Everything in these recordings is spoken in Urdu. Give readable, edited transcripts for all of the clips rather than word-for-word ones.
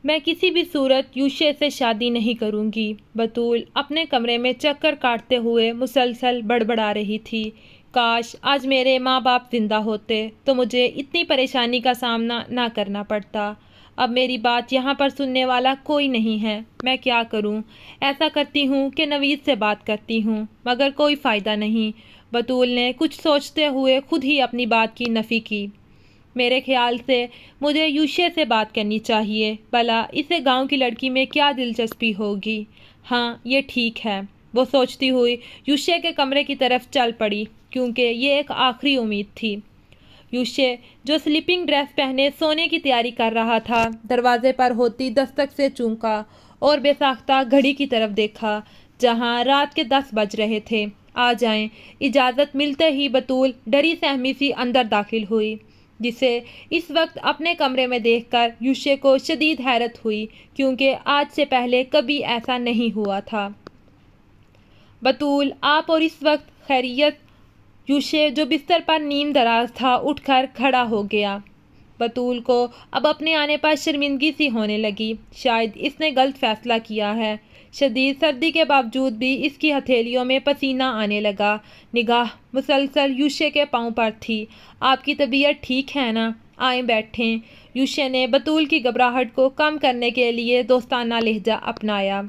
میں کسی بھی صورت یوشے سے شادی نہیں کروں گی۔ بطول اپنے کمرے میں چکر کاٹتے ہوئے مسلسل بڑبڑا رہی تھی۔ کاش آج میرے ماں باپ زندہ ہوتے تو مجھے اتنی پریشانی کا سامنا نہ کرنا پڑتا۔ اب میری بات یہاں پر سننے والا کوئی نہیں ہے، میں کیا کروں؟ ایسا کرتی ہوں کہ نوید سے بات کرتی ہوں، مگر کوئی فائدہ نہیں۔ بطول نے کچھ سوچتے ہوئے خود ہی اپنی بات کی نفی کی۔ میرے خیال سے مجھے یوشے سے بات کرنی چاہیے، بھلا اسے گاؤں کی لڑکی میں کیا دلچسپی ہوگی؟ ہاں یہ ٹھیک ہے، وہ سوچتی ہوئی یوشے کے کمرے کی طرف چل پڑی، کیونکہ یہ ایک آخری امید تھی۔ یوشے جو سلیپنگ ڈریس پہنے سونے کی تیاری کر رہا تھا، دروازے پر ہوتی دستک سے چونکا اور بے ساختہ گھڑی کی طرف دیکھا جہاں رات کے 10 بج رہے تھے۔ آ جائیں۔ اجازت ملتے ہی بطول ڈری سہمی سی اندر داخل ہوئی، جسے اس وقت اپنے کمرے میں دیکھ کر یوشے کو شدید حیرت ہوئی، کیونکہ آج سے پہلے کبھی ایسا نہیں ہوا تھا۔ بطول آپ اور اس وقت خیریت؟ یوشے جو بستر پر نیم دراز تھا اٹھ کر کھڑا ہو گیا۔ بطول کو اب اپنے آنے پر شرمندگی سی ہونے لگی، شاید اس نے غلط فیصلہ کیا ہے۔ شدید سردی کے باوجود بھی اس کی ہتھیلیوں میں پسینہ آنے لگا، نگاہ مسلسل یوشے کے پاؤں پر تھی۔ آپ کی طبیعت ٹھیک ہے نا؟ آئیں بیٹھیں۔ یوشے نے بطول کی گھبراہٹ کو کم کرنے کے لیے دوستانہ لہجہ اپنایا۔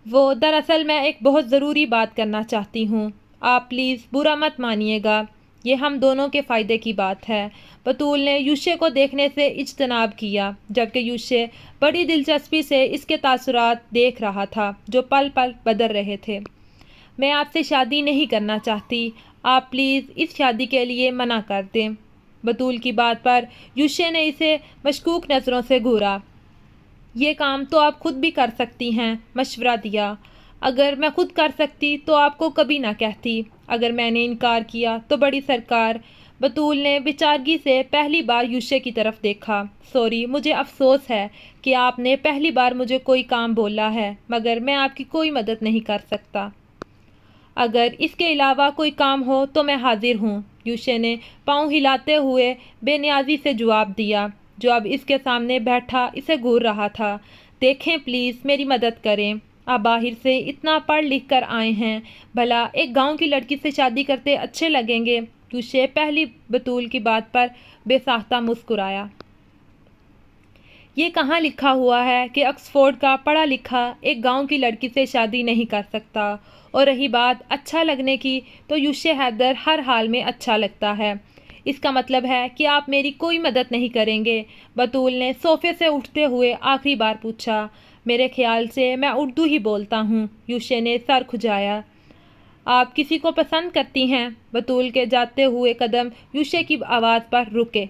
وہ دراصل میں ایک بہت ضروری بات کرنا چاہتی ہوں، آپ پلیز برا مت مانیے گا، یہ ہم دونوں کے فائدے کی بات ہے۔ بطول نے یوشے کو دیکھنے سے اجتناب کیا، جبکہ یوشے بڑی دلچسپی سے اس کے تاثرات دیکھ رہا تھا جو پل پل بدل رہے تھے۔ میں آپ سے شادی نہیں کرنا چاہتی، آپ پلیز اس شادی کے لیے منع کر دیں۔ بطول کی بات پر یوشے نے اسے مشکوک نظروں سے گھورا۔ یہ کام تو آپ خود بھی کر سکتی ہیں، مشورہ دیا۔ اگر میں خود کر سکتی تو آپ کو کبھی نہ کہتی، اگر میں نے انکار کیا تو بڑی سرکار۔ بطول نے بیچارگی سے پہلی بار یوشے کی طرف دیکھا۔ سوری، مجھے افسوس ہے کہ آپ نے پہلی بار مجھے کوئی کام بولا ہے، مگر میں آپ کی کوئی مدد نہیں کر سکتا۔ اگر اس کے علاوہ کوئی کام ہو تو میں حاضر ہوں، یوشے نے پاؤں ہلاتے ہوئے بے نیازی سے جواب دیا، جو اب اس کے سامنے بیٹھا اسے گھور رہا تھا۔ دیکھیں پلیز میری مدد کریں، آپ باہر سے اتنا پڑھ لکھ کر آئے ہیں، بھلا ایک گاؤں کی لڑکی سے شادی کرتے اچھے لگیں گے؟ یوشے پہلی بطول کی بات پر بے ساختہ مسکرایا۔ یہ کہاں لکھا ہوا ہے کہ آکسفورڈ کا پڑھا لکھا ایک گاؤں کی لڑکی سے شادی نہیں کر سکتا؟ اور رہی بات اچھا لگنے کی، تو یوشے حیدر ہر حال میں اچھا لگتا ہے۔ اس کا مطلب ہے کہ آپ میری کوئی مدد نہیں کریں گے؟ بطول نے صوفے سے اٹھتے ہوئے آخری بار پوچھا۔ میرے خیال سے میں اردو ہی بولتا ہوں، یوشے نے سر کھجایا۔ آپ کسی کو پسند کرتی ہیں؟ بطول کے جاتے ہوئے قدم یوشے کی آواز پر رکے۔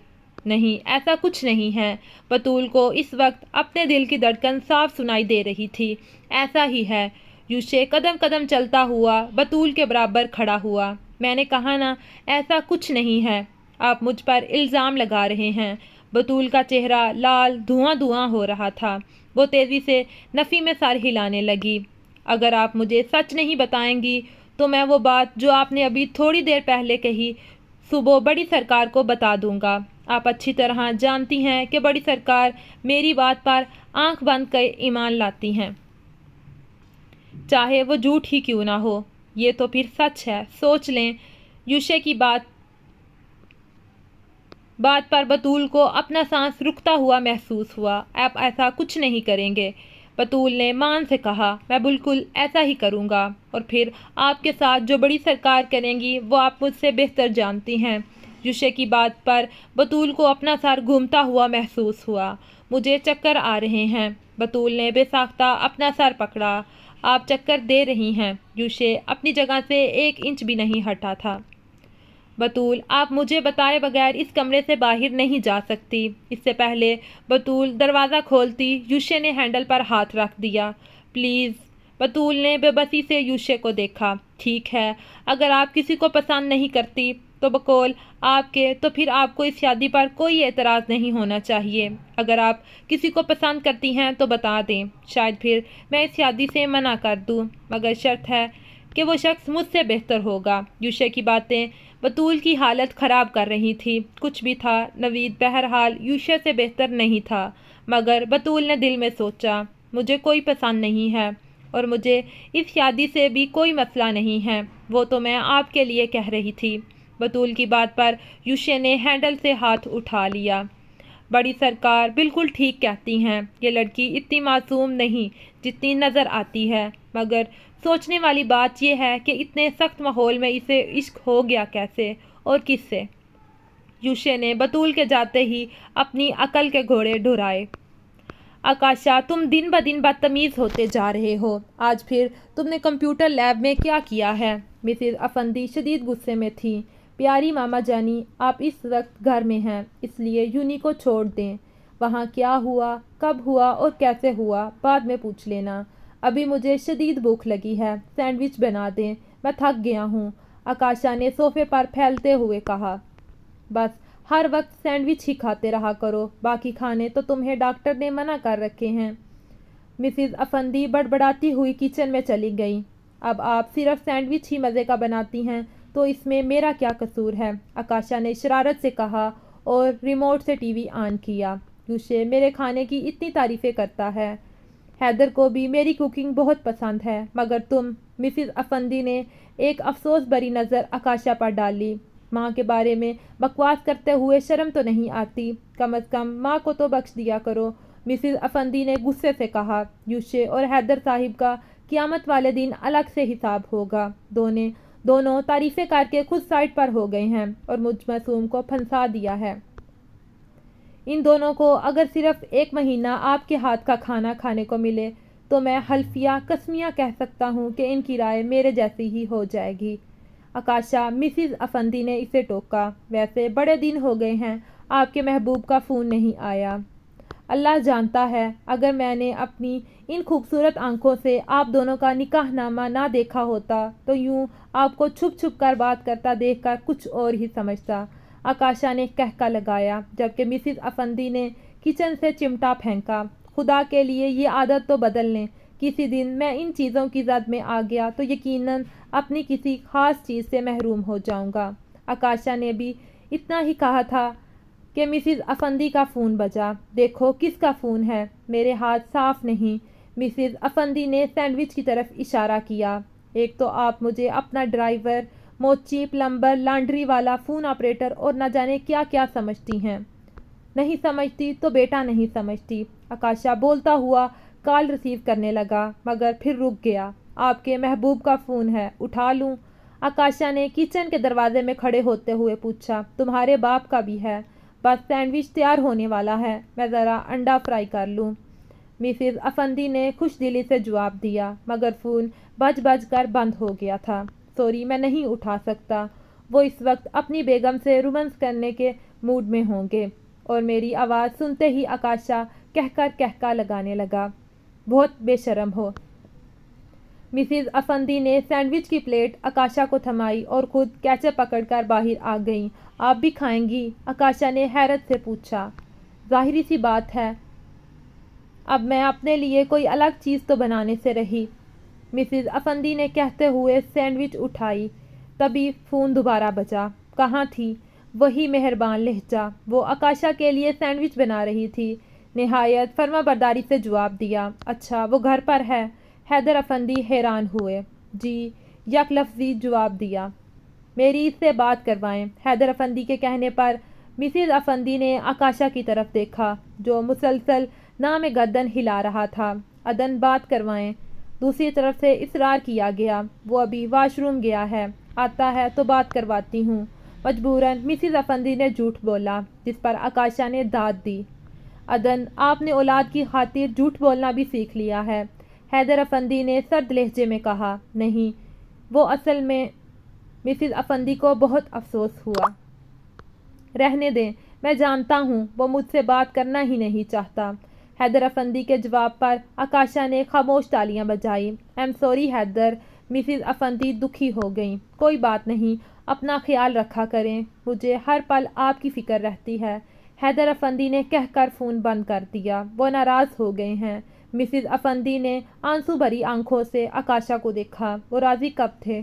نہیں، ایسا کچھ نہیں ہے۔ بطول کو اس وقت اپنے دل کی دھڑکن صاف سنائی دے رہی تھی۔ ایسا ہی ہے۔ یوشے قدم قدم چلتا ہوا بطول کے برابر کھڑا ہوا۔ میں نے کہا نا، ایسا کچھ نہیں ہے، آپ مجھ پر الزام لگا رہے ہیں۔ بطول کا چہرہ لال دھواں دھواں ہو رہا تھا، وہ تیزی سے نفی میں سر ہلانے لگی۔ اگر آپ مجھے سچ نہیں بتائیں گی تو میں وہ بات جو آپ نے ابھی تھوڑی دیر پہلے کہی صبح بڑی سرکار کو بتا دوں گا۔ آپ اچھی طرح جانتی ہیں کہ بڑی سرکار میری بات پر آنکھ بند کر ایمان لاتی ہیں، چاہے وہ جھوٹ ہی کیوں نہ ہو۔ یہ تو پھر سچ ہے، سوچ لیں۔ یوشے کی بات پر بطول کو اپنا سانس رکتا ہوا محسوس ہوا۔ آپ ایسا کچھ نہیں کریں گے؟ بطول نے مان سے کہا۔ میں بالکل ایسا ہی کروں گا، اور پھر آپ کے ساتھ جو بڑی سرکار کریں گی وہ آپ مجھ سے بہتر جانتی ہیں۔ یوشے کی بات پر بطول کو اپنا سر گھومتا ہوا محسوس ہوا۔ مجھے چکر آ رہے ہیں۔ بطول نے بے ساختہ اپنا سر پکڑا۔ آپ چکر دے رہی ہیں؟ یوشے اپنی جگہ سے ایک انچ بھی نہیں ہٹا تھا۔ بطول، آپ مجھے بتائے بغیر اس کمرے سے باہر نہیں جا سکتی۔ اس سے پہلے بطول دروازہ کھولتی، یوشے نے ہینڈل پر ہاتھ رکھ دیا۔ پلیز۔ بطول نے بے بسی سے یوشے کو دیکھا۔ ٹھیک ہے، اگر آپ کسی کو پسند نہیں کرتی تو بقول آپ کے تو پھر آپ کو اس شادی پر کوئی اعتراض نہیں ہونا چاہیے۔ اگر آپ کسی کو پسند کرتی ہیں تو بتا دیں، شاید پھر میں اس شادی سے منع کر دوں، مگر شرط ہے کہ وہ شخص مجھ سے بہتر ہوگا۔ یوشے کی باتیں بطول کی حالت خراب کر رہی تھی۔ کچھ بھی تھا، نوید بہرحال یوشیا سے بہتر نہیں تھا، مگر بطول نے دل میں سوچا، مجھے کوئی پسند نہیں ہے اور مجھے اس شادی سے بھی کوئی مسئلہ نہیں ہے، وہ تو میں آپ کے لیے کہہ رہی تھی۔ بطول کی بات پر یوشیا نے ہینڈل سے ہاتھ اٹھا لیا۔ بڑی سرکار بالکل ٹھیک کہتی ہیں، یہ لڑکی اتنی معصوم نہیں جتنی نظر آتی ہے، مگر سوچنے والی بات یہ ہے کہ اتنے سخت ماحول میں اسے عشق ہو گیا کیسے اور کس سے؟ یوشیا نے بطول کے جاتے ہی اپنی عقل کے گھوڑے ڈھرائے۔ آکاشا، تم دن بدن بدتمیز ہوتے جا رہے ہو۔ آج پھر تم نے کمپیوٹر لیب میں کیا کیا ہے؟ مسز افندی شدید غصے میں تھیں۔ پیاری ماما جانی، آپ اس وقت گھر میں ہیں، اس لیے یونی کو چھوڑ دیں۔ وہاں کیا ہوا، کب ہوا اور کیسے ہوا، بعد میں پوچھ لینا۔ ابھی مجھے شدید بھوک لگی ہے، سینڈوچ بنا دیں، میں تھک گیا ہوں، آکاشا نے صوفے پر پھیلتے ہوئے کہا۔ بس ہر وقت سینڈوچ ہی کھاتے رہا کرو، باقی کھانے تو تمہیں ڈاکٹر نے منع کر رکھے ہیں۔ مسز افندی بڑبڑاتی ہوئی کچن میں چلی گئیں۔ اب آپ صرف سینڈوچ ہی مزے کا بناتی ہیں تو اس میں میرا کیا قصور ہے؟ آکاشا نے شرارت سے کہا اور ریموٹ سے ٹی وی آن کیا۔ یوشیا میرے کھانے کی اتنی تعریفیں کرتا ہے، حیدر کو بھی میری کوکنگ بہت پسند ہے، مگر تم، مسز افندی نے ایک افسوس بھری نظر آکاشا پر ڈالی، ماں کے بارے میں بکواس کرتے ہوئے شرم تو نہیں آتی؟ کم از کم ماں کو تو بخش دیا کرو، مسز افندی نے غصے سے کہا۔ یوشیا اور حیدر صاحب کا قیامت والے دن الگ سے حساب ہوگا۔ دونوں تعریفیں کر کے خود سائٹ پر ہو گئے ہیں اور مجھ معصوم کو پھنسا دیا ہے۔ ان دونوں کو اگر صرف ایک مہینہ آپ کے ہاتھ کا کھانا کھانے کو ملے تو میں حلفیہ قسمیہ کہہ سکتا ہوں کہ ان کی رائے میرے جیسی ہی ہو جائے گی۔ آکاشا، مسز افندی نے اسے ٹوکا، ویسے بڑے دن ہو گئے ہیں آپ کے محبوب کا فون نہیں آیا۔ اللہ جانتا ہے، اگر میں نے اپنی ان خوبصورت آنکھوں سے آپ دونوں کا نکاح نامہ نہ دیکھا ہوتا تو یوں آپ کو چھپ چھپ کر بات کرتا دیکھ کر کچھ اور ہی سمجھتا۔ آکاشا نے قہقہ لگایا، جبکہ مسز افندی نے کچن سے چمٹا پھینکا۔ خدا کے لیے یہ عادت تو بدل لیں، کسی دن میں ان چیزوں کی زد میں آ گیا تو یقیناً اپنی کسی خاص چیز سے محروم ہو جاؤں گا۔ آکاشا نے بھی اتنا ہی کہا تھا کہ مسز افندی کا فون بجا۔ دیکھو کس کا فون ہے، میرے ہاتھ صاف نہیں۔ مسز افندی نے سینڈوچ کی طرف اشارہ کیا۔ ایک تو آپ مجھے اپنا ڈرائیور، موچی، پلمبر، لانڈری والا، فون آپریٹر اور نہ جانے کیا کیا سمجھتی ہیں۔ نہیں سمجھتی تو بیٹا نہیں سمجھتی۔ آکاشا بولتا ہوا کال ریسیو کرنے لگا، مگر پھر رک گیا۔ آپ کے محبوب کا فون ہے، اٹھا لوں؟ آکاشا نے کچن کے دروازے میں کھڑے ہوتے ہوئے پوچھا۔ تمہارے باپ کا بھی ہے، بس سینڈوچ تیار ہونے والا ہے، میں ذرا انڈا فرائی کر لوں؟ مسز افندی نے خوش دلی سے جواب دیا، مگر فون بج بج کر بند ہو گیا تھا۔ سوری، میں نہیں اٹھا سکتا، وہ اس وقت اپنی بیگم سے رومانس کرنے کے موڈ میں ہوں گے۔ اور میری آواز سنتے ہی آکاشا کہہ کر قہقہ لگانے لگا۔ بہت بے شرم ہو۔ مسز افندی نے سینڈوچ کی پلیٹ آکاشا کو تھمائی اور خود کیچپ پکڑ کر باہر آ گئیں۔ آپ بھی کھائیں گی؟ آکاشا نے حیرت سے پوچھا۔ ظاہری سی بات ہے، اب میں اپنے لیے کوئی الگ چیز تو بنانے سے رہی، مسز افندی نے کہتے ہوئے سینڈوچ اٹھائی۔ تبھی فون دوبارہ بجا۔ کہاں تھی؟ وہی مہربان لہجہ، وہ آکاشا کے لیے سینڈوچ بنا رہی تھی۔ نہایت فرما برداری سے جواب دیا۔ اچھا، وہ گھر پر ہے؟ حیدر افندی حیران ہوئے۔ جی، یک لفظی جواب دیا۔ میری اس سے بات کروائیں۔ حیدر افندی کے کہنے پر مسز افندی نے آکاشا کی طرف دیکھا، جو مسلسل نام گردن ہلا رہا تھا۔ ادن بات کروائیں۔ دوسری طرف سے اصرار کیا گیا۔ وہ ابھی واش روم گیا ہے، آتا ہے تو بات کرواتی ہوں۔ مجبوراً مسز افندی نے جھوٹ بولا، جس پر آکاشا نے داد دی۔ ادن، آپ نے اولاد کی خاطر جھوٹ بولنا بھی سیکھ لیا ہے، حیدر افندی نے سرد لہجے میں کہا۔ نہیں، وہ اصل میں، مسز افندی کو بہت افسوس ہوا۔ رہنے دیں، میں جانتا ہوں وہ مجھ سے بات کرنا ہی نہیں چاہتا۔ حیدر افندی کے جواب پر آکاشا نے خاموش تالیاں بجائیں۔ ایم سوری حیدر، مسز افندی دکھی ہو گئیں۔ کوئی بات نہیں، اپنا خیال رکھا کریں، مجھے ہر پل آپ کی فکر رہتی ہے۔ حیدر افندی نے کہہ کر فون بند کر دیا۔ وہ ناراض ہو گئے ہیں؟ مسز افندی نے آنسو بھری آنکھوں سے آکاشا کو دیکھا۔ وہ راضی کب تھے؟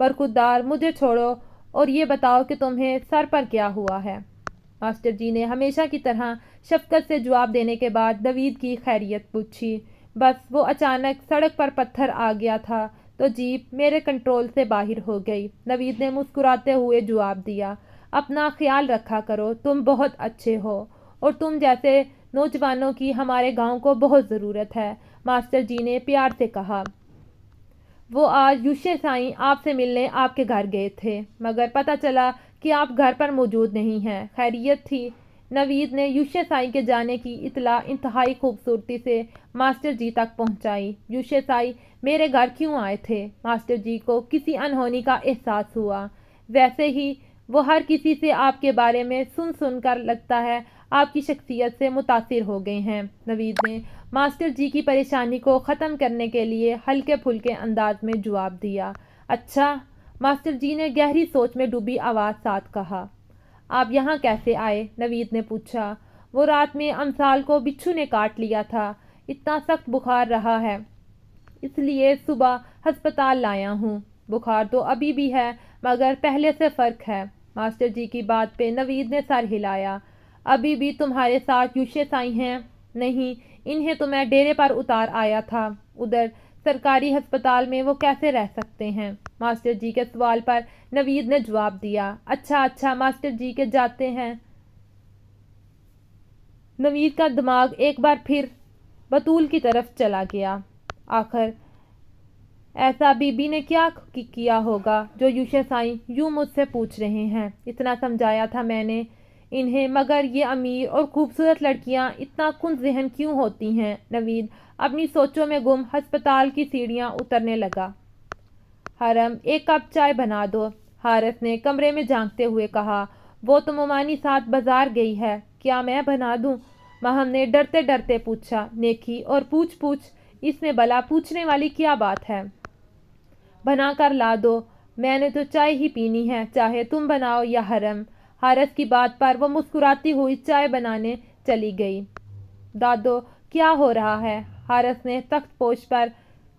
برخودار مجھے چھوڑو اور یہ بتاؤ کہ تمہیں سر پر کیا ہوا ہے۔ ماسٹر جی نے ہمیشہ کی طرح شفقت سے جواب دینے کے بعد نوید کی خیریت پوچھی۔ بس وہ اچانک سڑک پر پتھر آ گیا تھا تو جیپ میرے کنٹرول سے باہر ہو گئی، نوید نے مسکراتے ہوئے جواب دیا۔ اپنا خیال رکھا کرو، تم بہت اچھے ہو اور تم جیسے نوجوانوں کی ہمارے گاؤں کو بہت ضرورت ہے، ماسٹر جی نے پیار سے کہا۔ وہ آج یوشے سائیں آپ سے ملنے آپ کے گھر گئے تھے، مگر پتہ چلا کہ آپ گھر پر موجود نہیں ہیں، خیریت تھی؟ نوید نے یوشے سائیں کے جانے کی اطلاع انتہائی خوبصورتی سے ماسٹر جی تک پہنچائی۔ یوشے سائیں میرے گھر کیوں آئے تھے؟ ماسٹر جی کو کسی انہونی کا احساس ہوا۔ ویسے ہی وہ ہر کسی سے آپ کے بارے میں سن کر لگتا ہے آپ کی شخصیت سے متاثر ہو گئے ہیں، نوید نے ماسٹر جی کی پریشانی کو ختم کرنے کے لیے ہلکے پھلکے انداز میں جواب دیا۔ اچھا، ماسٹر جی نے گہری سوچ میں ڈوبی آواز ساتھ کہا۔ آپ یہاں کیسے آئے؟ نوید نے پوچھا۔ وہ رات میں امثال کو بچھو نے کاٹ لیا تھا، اتنا سخت بخار رہا ہے، اس لیے صبح ہسپتال لایا ہوں۔ بخار تو ابھی بھی ہے مگر پہلے سے فرق ہے۔ ماسٹر جی کی بات پہ نوید نے سر ہلایا۔ ابھی بھی تمہارے ساتھ یوشے سائیں ہیں؟ نہیں، انہیں تو میں ڈیرے پر اتار آیا تھا، ادھر سرکاری ہسپتال میں وہ کیسے رہ سکتے ہیں؟ ماسٹر جی کے سوال پر نوید نے جواب دیا۔ اچھا ماسٹر جی کے جاتے ہیں۔ نوید کا دماغ ایک بار پھر بطول کی طرف چلا گیا۔ آخر ایسا بی بی نے کیا کیا ہوگا جو یوشے سائیں یوں مجھ سے پوچھ رہے ہیں؟ اتنا سمجھایا تھا میں نے انہیں، مگر یہ امیر اور خوبصورت لڑکیاں اتنا کند ذہن کیوں ہوتی ہیں؟ نوید اپنی سوچوں میں گم ہسپتال کی سیڑھیاں اترنے لگا۔ حرم، ایک کپ چائے بنا دو، حارث نے کمرے میں جھانکتے ہوئے کہا۔ وہ تو ممانی ساتھ بازار گئی ہے، کیا میں بنا دوں؟ مہم نے ڈرتے ڈرتے پوچھا۔ نیکی اور پوچھ اس میں بلا پوچھنے والی کیا بات ہے؟ بنا کر لا دو، میں نے تو چائے ہی پینی ہے، چاہے تم بناؤ یا حرم۔ حارث کی بات پر وہ مسکراتی ہوئی چائے بنانے چلی گئی۔ دادو، کیا ہو رہا ہے؟ حارث نے تخت پوش پر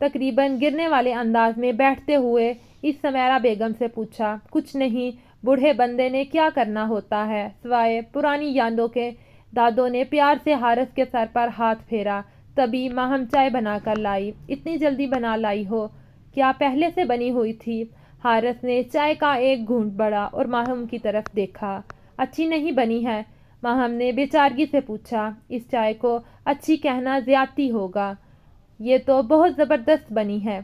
تقریباً گرنے والے انداز میں بیٹھتے ہوئے اس سمیرہ بیگم سے پوچھا۔ کچھ نہیں، بوڑھے بندے نے کیا کرنا ہوتا ہے سوائے پرانی یادوں کے۔ دادو نے پیار سے حارث کے سر پر ہاتھ پھیرا۔ تبھی مہم چائے بنا کر لائی۔ اتنی جلدی بنا لائی ہو؟ کیا پہلے سے بنی ہوئی تھی؟ حارث نے چائے کا ایک گھونٹ بڑھا اور مہم کی طرف دیکھا۔ اچھی نہیں بنی ہے؟ مہم نے بے چارگی سے پوچھا۔ اس چائے کو اچھی کہنا زیادتی ہوگا، یہ تو بہت زبردست بنی ہے۔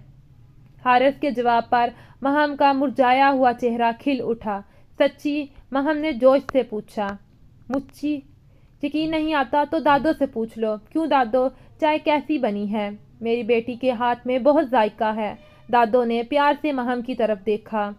حارث کے جواب پر مہم کا مرجھایا ہوا چہرہ کھل اٹھا۔ سچی؟ مہم نے جوش سے پوچھا۔ مجھے یقین نہیں آتا تو دادو سے پوچھ لو۔ کیوں دادو، چائے کیسی بنی ہے؟ میری بیٹی کے ہاتھ میں بہت ذائقہ ہے۔ دادو نے پیار سے مہم کی طرف دیکھا۔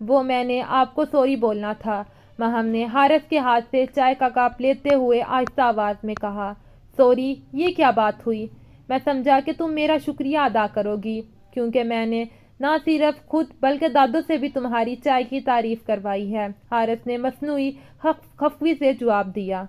وہ میں نے آپ کو سوری بولنا تھا، مہم نے حارث کے ہاتھ سے چائے کا کپ لیتے ہوئے آہستہ آواز میں کہا۔ سوری؟ یہ کیا بات ہوئی؟ میں سمجھا کہ تم میرا شکریہ ادا کرو گی، کیونکہ میں نے نہ صرف خود بلکہ دادو سے بھی تمہاری چائے کی تعریف کروائی ہے، حارث نے مصنوعی خفگی سے جواب دیا۔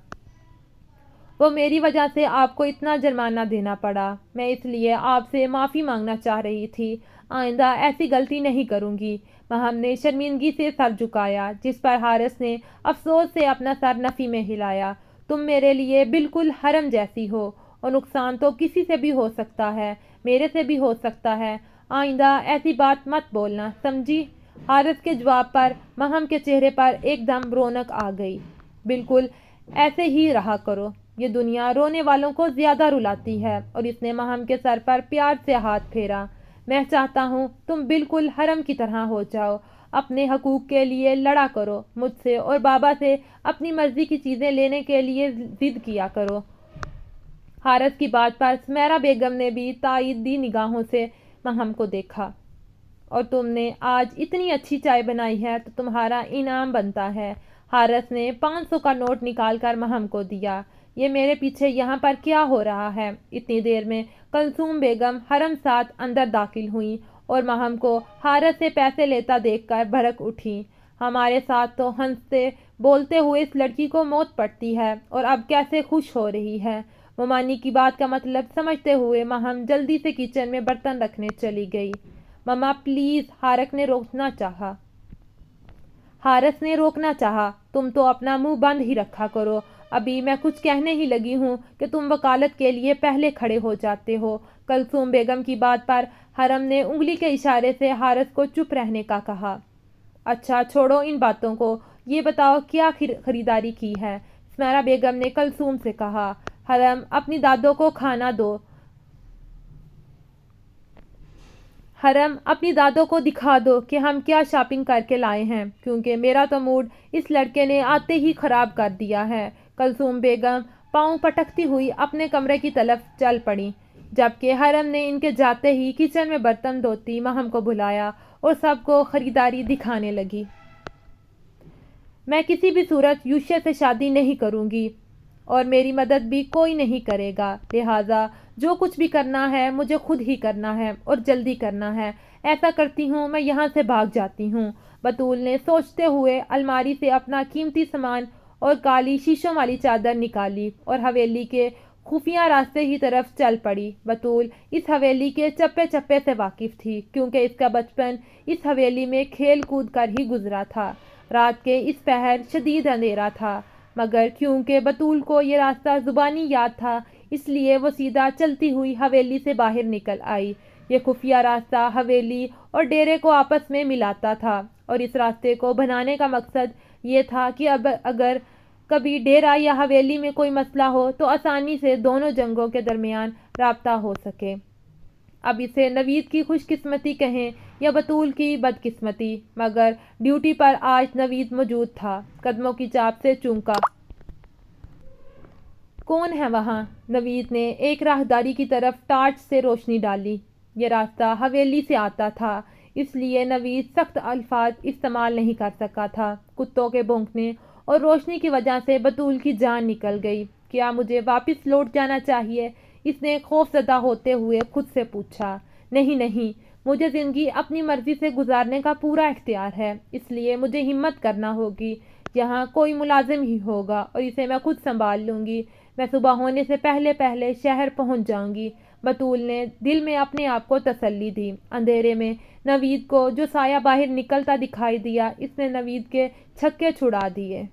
وہ میری وجہ سے آپ کو اتنا جرمانہ دینا پڑا، میں اس لیے آپ سے معافی مانگنا چاہ رہی تھی، آئندہ ایسی غلطی نہیں کروں گی۔ مہم نے شرمندگی سے سر جھکایا، جس پر حارث نے افسوس سے اپنا سر نفی میں ہلایا۔ تم میرے لیے بالکل حرم جیسی ہو، اور نقصان تو کسی سے بھی ہو سکتا ہے، میرے سے بھی ہو سکتا ہے، آئندہ ایسی بات مت بولنا، سمجھی؟ حارث کے جواب پر مہم کے چہرے پر ایک دم رونق آ گئی۔ بالکل ایسے ہی رہا کرو، یہ دنیا رونے والوں کو زیادہ رلاتی ہے، اور اس نے مہم کے سر پر پیار سے ہاتھ پھیرا۔ میں چاہتا ہوں تم بالکل حرم کی طرح ہو جاؤ، اپنے حقوق کے لیے لڑا کرو، مجھ سے اور بابا سے اپنی مرضی کی چیزیں لینے کے لیے ضد کیا کرو۔ حارث کی بات پر سمیرہ بیگم نے بھی تائیدی نگاہوں سے مہم کو دیکھا۔ اور تم نے آج اتنی اچھی چائے بنائی ہے تو تمہارا انعام بنتا ہے۔ حارث نے 500 کا نوٹ نکال کر مہم کو دیا۔ یہ میرے پیچھے یہاں پر کیا ہو رہا ہے؟ اتنی دیر میں کلثوم بیگم حرم ساتھ اندر داخل ہوئیں اور مہم کو حارث سے پیسے لیتا دیکھ کر بھڑک اٹھیں۔ ہمارے ساتھ تو ہنستے بولتے ہوئے اس لڑکی کو موت پڑتی ہے، اور اب کیسے خوش ہو رہی ہے؟ ممانی کی بات کا مطلب سمجھتے ہوئے مہم جلدی سے کچن میں برتن رکھنے چلی گئی۔ مما پلیز، حارث نے روکنا چاہا۔ تم تو اپنا منہ بند ہی رکھا کرو، ابھی میں کچھ کہنے ہی لگی ہوں کہ تم وکالت کے لیے پہلے کھڑے ہو جاتے ہو۔ کلثوم بیگم کی بات پر حرم نے انگلی کے اشارے سے حارث کو چپ رہنے کا کہا۔ اچھا چھوڑو ان باتوں کو، یہ بتاؤ کیا خریداری کی ہے؟ سمیرہ بیگم نے کلثوم سے کہا۔ حرم، اپنی دادوں کو کھانا دو۔ حرم، اپنی دادوں کو دکھا دو کہ ہم کیا شاپنگ کر کے لائے ہیں، کیونکہ میرا تو موڈ اس لڑکے نے آتے ہی خراب کر دیا ہے۔ کلثوم بیگم پاؤں پٹکتی ہوئی اپنے کمرے کی طرف چل پڑی، جبکہ حرم نے ان کے جاتے ہی کچن میں برتن دھوتی مہم کو بلایا اور سب کو خریداری دکھانے لگی۔ میں کسی بھی صورت یوشے سے شادی نہیں کروں گی اور میری مدد بھی کوئی نہیں کرے گا، لہٰذا جو کچھ بھی کرنا ہے مجھے خود ہی کرنا ہے اور جلدی کرنا ہے۔ ایسا کرتی ہوں میں یہاں سے بھاگ جاتی ہوں۔ بطول نے سوچتے ہوئے الماری سے اپنا قیمتی سامان اور کالی شیشوں والی چادر نکالی اور حویلی کے خفیہ راستے کی طرف چل پڑی۔ بطول اس حویلی کے چپے چپے سے واقف تھی، کیونکہ اس کا بچپن اس حویلی میں کھیل کود کر ہی گزرا تھا۔ رات کے اس پہر شدید اندھیرا تھا، مگر کیونکہ بطول کو یہ راستہ زبانی یاد تھا، اس لیے وہ سیدھا چلتی ہوئی حویلی سے باہر نکل آئی۔ یہ خفیہ راستہ حویلی اور ڈیرے کو آپس میں ملاتا تھا، اور اس راستے کو بنانے کا مقصد یہ تھا کہ اگر کبھی ڈیرہ یا حویلی میں کوئی مسئلہ ہو تو آسانی سے دونوں جنگوں کے درمیان رابطہ ہو سکے۔ اب اسے نوید کی خوش قسمتی کہیں یا بطول کی بدقسمتی، مگر ڈیوٹی پر آج نوید موجود تھا۔ قدموں کی چاپ سے چونکا۔ کون ہے وہاں؟ نوید نے ایک راہداری کی طرف ٹارچ سے روشنی ڈالی۔ یہ راستہ حویلی سے آتا تھا، اس لیے نوید سخت الفاظ استعمال نہیں کر سکا تھا۔ کتوں کے بھونکنے اور روشنی کی وجہ سے بطول کی جان نکل گئی۔ کیا مجھے واپس لوٹ جانا چاہیے؟ اس نے خوف زدہ ہوتے ہوئے خود سے پوچھا۔ نہیں نہیں، مجھے زندگی اپنی مرضی سے گزارنے کا پورا اختیار ہے، اس لیے مجھے ہمت کرنا ہوگی۔ یہاں کوئی ملازم ہی ہوگا اور اسے میں خود سنبھال لوں گی۔ میں صبح ہونے سے پہلے پہلے شہر پہنچ جاؤں گی۔ بطول نے دل میں اپنے آپ کو تسلی دی۔ اندھیرے میں نوید کو جو سایہ باہر نکلتا دکھائی دیا، اس نے نوید کے چھکے چھڑا دیے۔